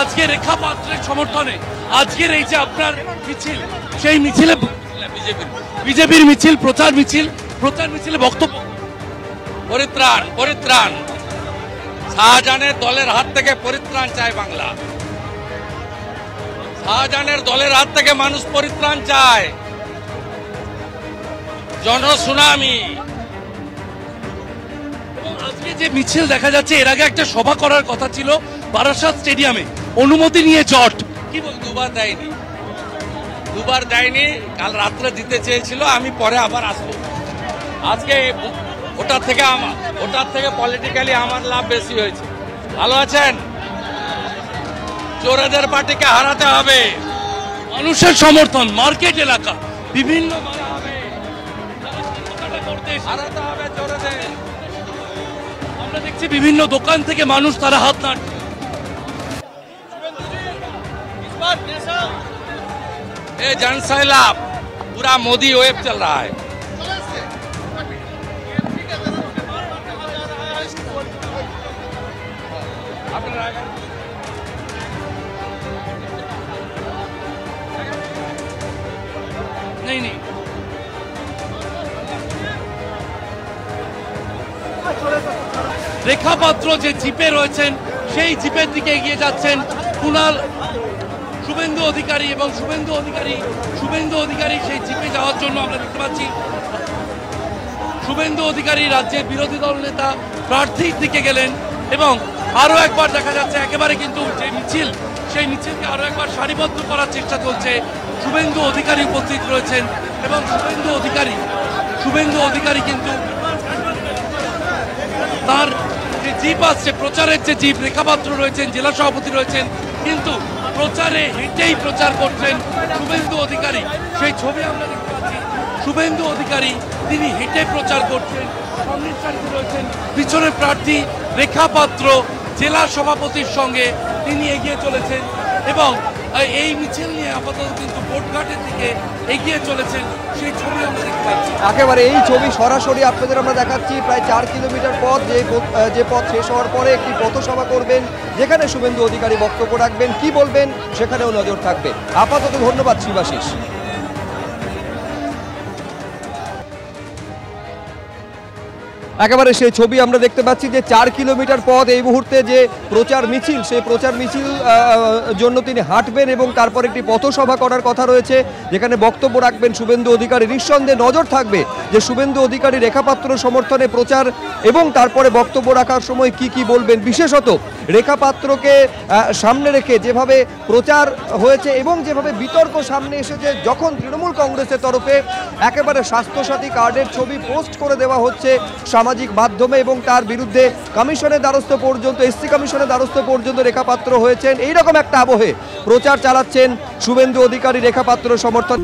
আজকে রেখা পাত্রের সমর্থনে আজকের এই যে আপনার মিছিল, সেই মিছিলে বিজেপির মিছিল, প্রচার মিছিলে বক্তব্য। পরিত্রাণ শাহজাহানের দলের হাত থেকে পরিত্রাণ চায় বাংলা। শাহজাহানের দলের হাত থেকে মানুষ পরিত্রাণ চায়। জনসুনামি। আজকে যে মিছিল দেখা যাচ্ছে, এর আগে একটা সভা করার কথা ছিল বারাসাত স্টেডিয়ামে, অনুমতি নিয়ে জট। কি বল, দুবার দেয়নি। কাল রাত্রে দিতে চেয়েছিল, আমি পরে আবার আসবো। আজকে ওটার থেকে পলিটিক্যালি আমার লাভ বেশি হয়েছে। ভালো আছেন? চোরেদের পার্টিকে হারাতে হবে। মানুষের সমর্থন, মার্কেট এলাকা বিভিন্ন হারাতে হবে চোরেদের। আমরা দেখছি বিভিন্ন দোকান থেকে মানুষ তারা হাত নাড়ছে। ये जन सैलाब पूरा मोदी वेव चल रहा है। नहीं রেখা পাত্র যে জিপে রয়েছেন, সেই জিপের দিকে এগিয়ে যাচ্ছেন কুণাল, শুভেন্দু অধিকারী এবং শুভেন্দু অধিকারী সেই জিপে যাওয়ার জন্য আমরা দেখতে পাচ্ছি শুভেন্দু অধিকারী রাজ্যের বিরোধী দল নেতা প্রার্থীর দিকে গেলেন এবং আরো একবার দেখা যাচ্ছে একেবারে কিন্তু যে মিছিল, সেই মিছিলকে আরো একবার সারিবদ্ধ করার চেষ্টা চলছে। শুভেন্দু অধিকারী উপস্থিত রয়েছেন এবং শুভেন্দু অধিকারী কিন্তু তার যে জিপ আসছে, প্রচারের যে জিপ, রেখাপাত্র রয়েছেন, জেলা সভাপতি রয়েছেন, কিন্তু প্রচারে হেঁটেই প্রচার করছেন শুভেন্দু অধিকারী। সেই ছবি আমরা দেখতে পাচ্ছি। শুভেন্দু অধিকারী তিনি হেঁটে প্রচার করছেন, সামনের সারিতে রয়েছেন পিছনের প্রার্থী রেখাপাত্র জেলা সভাপতির সঙ্গে তিনি এগিয়ে চলেছেন এবং এই মিছিল নিয়ে আপাতত কিন্তু কোর্টঘাটের দিকে এগিয়ে চলেছেন, সেই ছবি আমরা দেখতে পাচ্ছি। একেবারে এই ছবি সরাসরি আপনাদের আমরা দেখাচ্ছি। প্রায় 4 কিলোমিটার পথ, যে পথ শেষ হওয়ার পরে একটি পথসভা করবেন, যেখানে শুভেন্দু অধিকারী বক্তব্য রাখবেন। কি বলবেন সেখানেও নজর থাকবে। আপাতত ধন্যবাদ শিবাশিস। একেবারে সেই ছবি আমরা দেখতে পাচ্ছি যে 4 কিলোমিটার পথ এই মুহূর্তে যে প্রচার মিছিল, সেই প্রচার মিছিল জন্য তিনি হাঁটবেন এবং তারপর একটি পথসভা করার কথা রয়েছে, যেখানে বক্তব্য রাখবেন শুভেন্দু অধিকারী। নিঃসন্দেহে নজর থাকবে যে শুভেন্দু অধিকারী রেখাপাত্র সমর্থনে প্রচার এবং তারপরে বক্তব্য রাখার সময় কি বলবেন। বিশেষত রেখাপাত্রকে সামনে রেখে যেভাবে প্রচার হয়েছে এবং যেভাবে বিতর্ক সামনে এসেছে, যখন তৃণমূল কংগ্রেসের তরফে একেবারে স্বাস্থ্যসাথী কার্ডের ছবি পোস্ট করে দেওয়া হচ্ছে সামাজিক মাধ্যমে এবং তার বিরুদ্ধে কমিশনের দ্বারস্থ পর্যন্ত, এসসি কমিশনের দ্বারস্থ পর্যন্ত রেখাপাত্র হয়েছেন, এইরকম একটা আবহে প্রচার চালাচ্ছেন শুভেন্দু অধিকারী রেখাপাত্র সমর্থন।